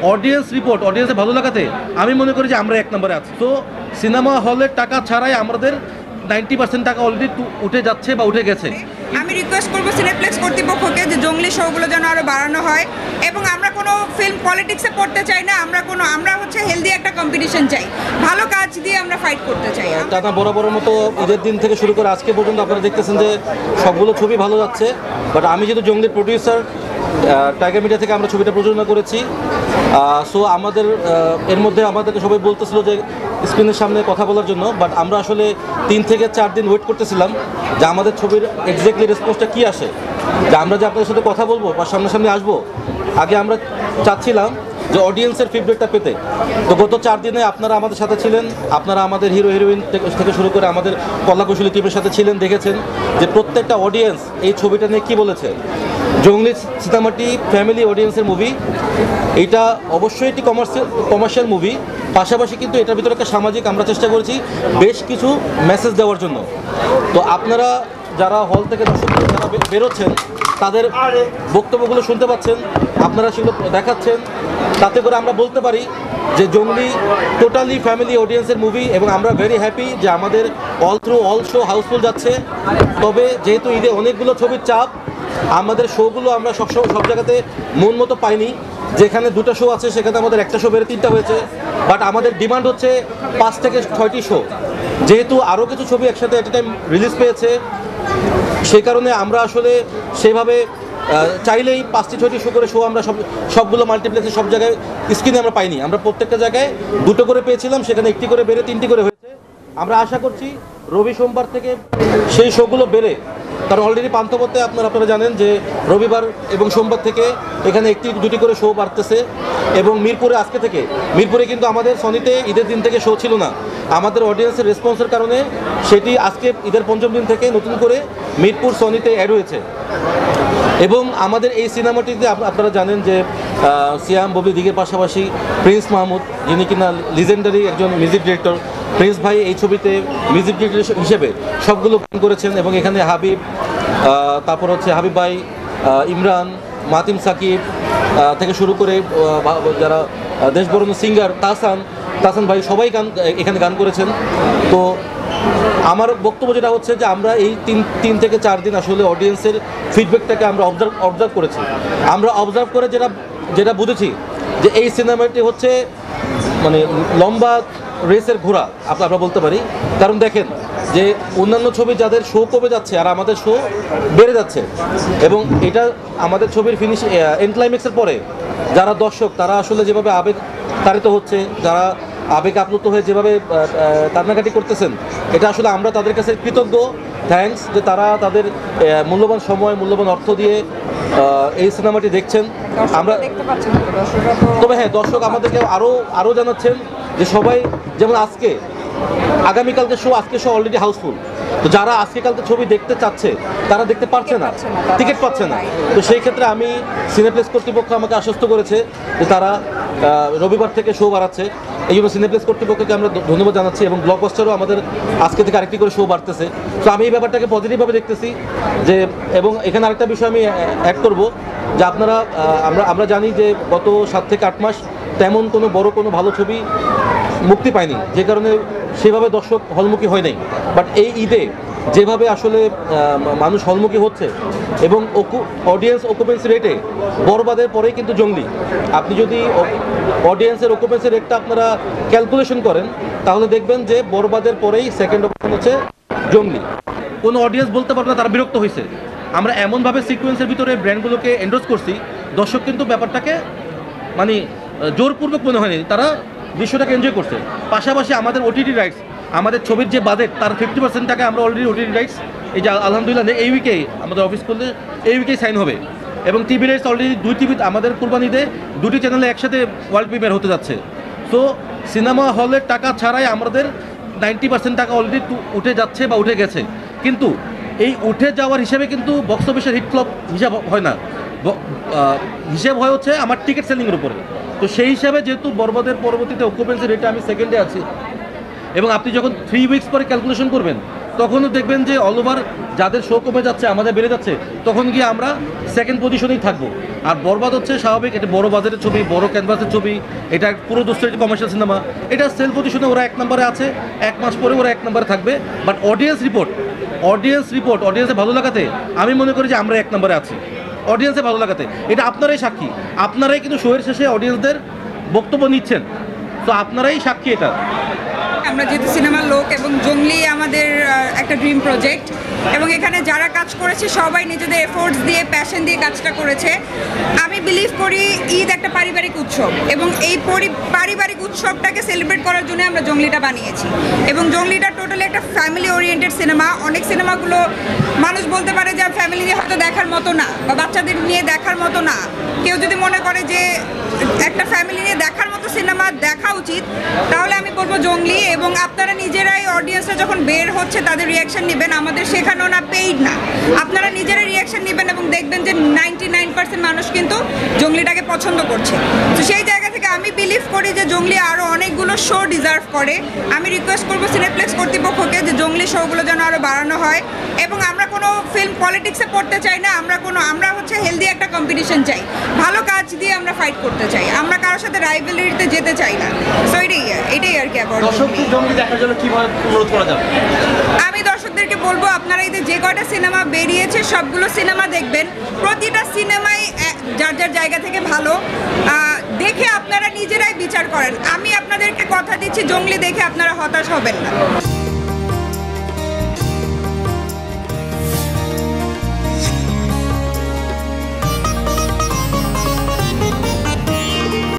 Audience report, অডিয়েন্সের ভালো লাগাতে আমি মনে করি যে আমরা এক নম্বরে আছি। তো সিনেমা হলের টাকা ছাড়াই আমাদের 90% টাকা অলরেডি উঠে যাচ্ছে বা উঠে গেছে। আমি রিকোয়েস্ট করবো সিনেপ্লেক্স কর্তৃপক্ষকে যে জঙ্গলি শোগুলো যেন আরও বাড়ানো হয়, এবং আমরা কোনো ফিল্ম পলিটিক্সে পড়তে চাই না। আমরা হচ্ছে হেলদি একটা কম্পিটিশন চাই, ভালো কাজ দিয়ে আমরা ফাইট করতে চাই। টানা বরাবরের মতো ঈদের দিন থেকে শুরু করে আজকে পর্যন্ত আপনারা দেখতেছেন যে সবগুলো ছবি ভালো যাচ্ছে। বাট আমি যেহেতু জঙ্গলির প্রডিউসার, টাইগার মিডিয়া থেকে আমরা ছবিটা প্রযোজনা করেছি, সো আমাদের এর মধ্যে আমাদেরকে সবাই বলতেছিল যে স্ক্রিনের সামনে কথা বলার জন্য। বাট আমরা আসলে 3 থেকে 4 দিন ওয়েট করতেছিলাম যে আমাদের ছবির এক্স্যাক্টলি রেসপন্সটা কী আসে, যে আমরা যে আপনাদের সাথে কথা বলবো বা সামনাসামনি আসবো। আগে আমরা চাচ্ছিলাম যে অডিয়েন্সের ফিডব্যাকটা পেতে। তো গত 4 দিনে আপনারা আমাদের সাথে ছিলেন, আপনারা আমাদের হিরো হিরোইন থেকে শুরু করে আমাদের কলাকুশলী টিমের সাথে ছিলেন, দেখেছেন যে প্রত্যেকটা অডিয়েন্স এই ছবিটা নিয়ে কী বলেছে। জঙ্গলি সিনেমাটি ফ্যামিলি অডিয়েন্সের মুভি, এইটা অবশ্যই একটি কমার্শিয়াল মুভি, পাশাপাশি কিন্তু এটার ভিতরে একটা সামাজিক আমরা চেষ্টা করেছি বেশ কিছু মেসেজ দেওয়ার জন্য। তো আপনারা যারা হল থেকে দর্শক যারা বেরোচ্ছেন তাদের বক্তব্যগুলো শুনতে পাচ্ছেন, আপনারা সেগুলো দেখাচ্ছেন। তাতে করে আমরা বলতে পারি যে জঙ্গলি টোটালি ফ্যামিলি অডিয়েন্সের মুভি, এবং আমরা ভেরি হ্যাপি যে আমাদের অল শো হাউসফুল যাচ্ছে। তবে যেহেতু ঈদে অনেকগুলো ছবির চাপ, আমাদের শোগুলো আমরা সব জায়গাতে মন মতো পাইনি। যেখানে 2টা শো আছে সেখানে আমাদের একটা শো বেড়ে 3টা হয়েছে। বাট আমাদের ডিমান্ড হচ্ছে 5 থেকে 6টি শো, যেহেতু আরও কিছু ছবি একসাথে এট এ টাইম রিলিজ পেয়েছে। সেই কারণে আমরা আসলে সেইভাবে চাইলেই 5টি-6টি শো করে শো আমরা সবগুলো মাল্টিপ্লেক্সে সব জায়গায় স্ক্রিনে আমরা পাইনি। আমরা প্রত্যেকটা জায়গায় 2টো করে পেয়েছিলাম, সেখানে 1টি করে বেড়ে 3টি করে হয়েছে। আমরা আশা করছি রবি সোমবার থেকে সেই শোগুলো বেড়ে, কারণ অলরেডি পান্থপথে আপনারা জানেন যে রবিবার এবং সোমবার থেকে এখানে 1টি-2টি করে শো বাড়তেছে। এবং মিরপুরে আজকে থেকে, মিরপুরে কিন্তু আমাদের সনিতে ঈদের দিন থেকে শো ছিল না, আমাদের অডিয়েন্সের রেসপন্সের কারণে সেটি আজকে ঈদের 5ম দিন থেকে নতুন করে মিরপুর সনিতে অ্যাড হয়েছে। এবং আমাদের এই সিনেমাটিতে আপনারা জানেন যে সিয়াম ববি দিগের পাশাপাশি প্রিন্স মাহমুদ, যিনি কিনা লিজেন্ডারি একজন মিউজিক ডিরেক্টর, প্রিন্স ভাই এই ছবিতে মিউজিক ডিরেক্টর হিসেবে সবগুলো গান করেছেন। এবং এখানে হাবিব, তারপর হচ্ছে হাবিব ভাই, ইমরান, মাতিম সাকিব থেকে শুরু করে যারা দেশবরণ্য সিঙ্গার তাহসান ভাই সবাই এখানে গান করেছেন। তো আমার বক্তব্য যেটা হচ্ছে যে আমরা এই 3 থেকে 4 দিন আসলে অডিয়েন্সের ফিডব্যাকটাকে আমরা অবজার্ভ করেছি। আমরা অবজার্ভ করে যেটা বুঝেছি যে এই সিনেমাটি হচ্ছে মানে লম্বা রেসের ঘোড়া আমরা বলতে পারি। কারণ দেখেন যে অন্যান্য ছবি যাদের শো কমে যাচ্ছে আর আমাদের শো বেড়ে যাচ্ছে, এবং এটা আমাদের ছবির এন্ড ক্লাইম্যাক্সের পরে যারা দর্শক তারা আসলে যেভাবে আবেগ তাড়িত হচ্ছে, যারা আবেগ আপ্লুত হয়ে যেভাবে কান্নাকাটি করতেছেন, এটা আসলে আমরা তাদের কাছে কৃতজ্ঞ। থ্যাঙ্কস যে তারা তাদের মূল্যবান সময়, মূল্যবান অর্থ দিয়ে এই সিনেমাটি দেখছেন। আমরা তবে হ্যাঁ, দর্শক আমাদেরকে আরও জানাচ্ছেন যে সবাই যেমন আগামীকালকে শো, আজকে শো অলরেডি হাউসফুল। তো যারা আজকে কালকে ছবি দেখতে চাচ্ছে তারা দেখতে পারছে না, টিকিট পাচ্ছে না। তো সেই ক্ষেত্রে আমি সিনেপ্লেক্স কর্তৃপক্ষ আমাকে আশ্বস্ত করেছে যে তারা রবিবার থেকে শো বাড়াচ্ছে। এই জন্য সিনেপ্লেক্স কর্তৃপক্ষকে আমরা ধন্যবাদ জানাচ্ছি। এবং ব্লকবাস্টারও আমাদের আজকে থেকে আরেকটি করে শো বাড়তেছে। তো আমি এই ব্যাপারটাকে পজিটিভভাবে দেখতেছি যে, এবং এখানে আরেকটা বিষয় আমি অ্যাড করব যে আমরা জানি যে গত 7 থেকে 8 মাস তেমন কোনো ভালো ছবি মুক্তি পায়নি, যে কারণে সেভাবে দর্শক হলমুখী হয় নাই। বাট এই ঈদে যেভাবে আসলে মানুষ হলমুখী হচ্ছে, এবং অডিয়েন্স অকুপেন্সি রেটে বরবাদের পরেই কিন্তু জঙ্গলি। আপনি যদি অডিয়েন্সের অকুপেন্সি রেটটা আপনারা ক্যালকুলেশন করেন তাহলে দেখবেন যে বরবাদের পরেই সেকেন্ড অপশন হচ্ছে জঙ্গলি। কোনো অডিয়েন্স বলতে পারবে না তারা বিরক্ত হয়েছে। আমরা এমনভাবে সিকোয়েন্সের ভিতরে ব্র্যান্ডগুলোকে এন্ডোর্স করছি, দর্শক কিন্তু ব্যাপারটাকে মানে জোরপূর্বক মনে হয়নি, তারা দৃশ্যটাকে এনজয় করছে। পাশাপাশি আমাদের ওটিটি রাইটস, আমাদের ছবির যে বাজেট তার 50% টাকা আমরা অলরেডি ওটিটি রাইটস এই যে আলহামদুলিল্লাহ এই উইকেই আমাদের অফিস করলে এই উইকেই সাইন হবে। এবং টিভি রাইটস অলরেডি 2 টিভি আমাদের কুরবানিতে 2টি চ্যানেলে একসাথে ওয়ার্ল্ড প্রিমিয়ার হতে যাচ্ছে। সো সিনেমা হলের টাকা ছাড়াই আমাদের 90% টাকা অলরেডি উঠে যাচ্ছে বা উঠে গেছে। কিন্তু এই উঠে যাওয়ার হিসেবে কিন্তু বক্স অফিসের হিট ফ্লপ হিসাব হয় না, হিসেব হয় হচ্ছে আমার টিকিট সেলিংয়ের উপরে। তো সেই হিসাবে যেহেতু বরবাদের পরবর্তীতে অকুপেন্সি রেটে আমি সেকেন্ডে আছি, এবং আপনি যখন 3 উইকস পরে ক্যালকুলেশন করবেন তখনও দেখবেন যে অল ওভার যাদের শো কমে যাচ্ছে আমাদের বেড়ে যাচ্ছে, তখন গিয়ে আমরা সেকেন্ড পজিশনেই থাকবো। আর বরবাদ হচ্ছে স্বাভাবিক, এটা বড় বাজারের ছবি, বড় ক্যানভাসের ছবি, এটা পুরো দুশ্চরিত কমার্শিয়াল সিনেমা, এটা সেল পজিশনে ওরা 1 নম্বরে আছে, 1 মাস পরে ওরা 1 নম্বরে থাকবে। বাট অডিয়েন্স রিপোর্ট অডিয়েন্সে ভালো লাগাতে আমি মনে করি যে আমরা 1 নম্বরে আছি, অডিয়েন্সে ভালো লাগাতে। এটা আপনারাই সাক্ষী, আপনারাই কিন্তু শোয়ের শেষে অডিয়েন্সদের বক্তব্য নিচ্ছেন, তো আপনারাই সাক্ষী এটা। আমরা যেহেতু সিনেমার লোক এবং জঙ্গলি আমাদের একটা ড্রিম প্রজেক্ট, এবং এখানে যারা কাজ করেছে সবাই নিজেদের এফোর্টস দিয়ে প্যাশন দিয়ে কাজটা করেছে। আমি বিলিভ করি ঈদ একটা পারিবারিক উৎসব, এবং এই পারিবারিক উৎসবটাকে সেলিব্রেট করার জন্য আমরা জঙ্গলিটা বানিয়েছি। এবং জঙ্গলিটা টোটালি একটা ফ্যামিলি ওরিয়েন্টেড সিনেমা। অনেক সিনেমাগুলো মানুষ বলতে পারে যে ফ্যামিলি নিয়ে হয়তো দেখার মতো না, বা বাচ্চাদের নিয়ে দেখার মতো না। কেউ যদি মনে করে যে একটা ফ্যামিলি নিয়ে দেখার মতো সিনেমা দেখা উচিত, তাহলে আমি বলবো জঙ্গলি। এবং আপনারা নিজেরাই অডিয়েন্সরা যখন বের হচ্ছে তাদের রিয়াকশন নেবেন, আমাদের শেখানো না, পেইড না, আপনারা নিজেরাই রিয়াকশন নেবেন এবং দেখবেন যে 99% মানুষ কিন্তু জঙ্গলিটাকে পছন্দ করছে। তো সেই জায়গা থেকে আমি বিলিভ করি যে জঙ্গলি আরও অনেকগুলো শো ডিজার্ভ করে। আমি রিকোয়েস্ট করবো সিনেপ্লেক্স কর্তৃপক্ষকে যে জঙ্গলি শোগুলো যেন আরও বাড়ানো হয়। এবং আমরা কোনো ফিল্ম পলিটিক্সে পড়তে চাই না, আমরা হচ্ছে হেলদি একটা কম্পিটিশন চাই, ভালো কাজ দিয়ে আমরা ফাইট করতে চাই, আমরা কারোর সাথে রাইভেলিটিতে যেতে চাই না। সো এটাই আর কি অ্যাবাউট জঙ্গলি দেখার জন্য কিভাবে অনুরোধ করা যাবে? আমি দর্শকদেরকে বলবো আপনারা এই যে কয়টা সিনেমা বেরিয়েছে সবগুলো সিনেমা দেখবেন। প্রতিটা সিনেমাই যার যার জায়গা থেকে ভালো, দেখে আপনারা নিজেরাই বিচার করেন। আমি আপনাদেরকে কথা দিচ্ছি, জঙ্গলি দেখে আপনারা হতাশ হবেন না।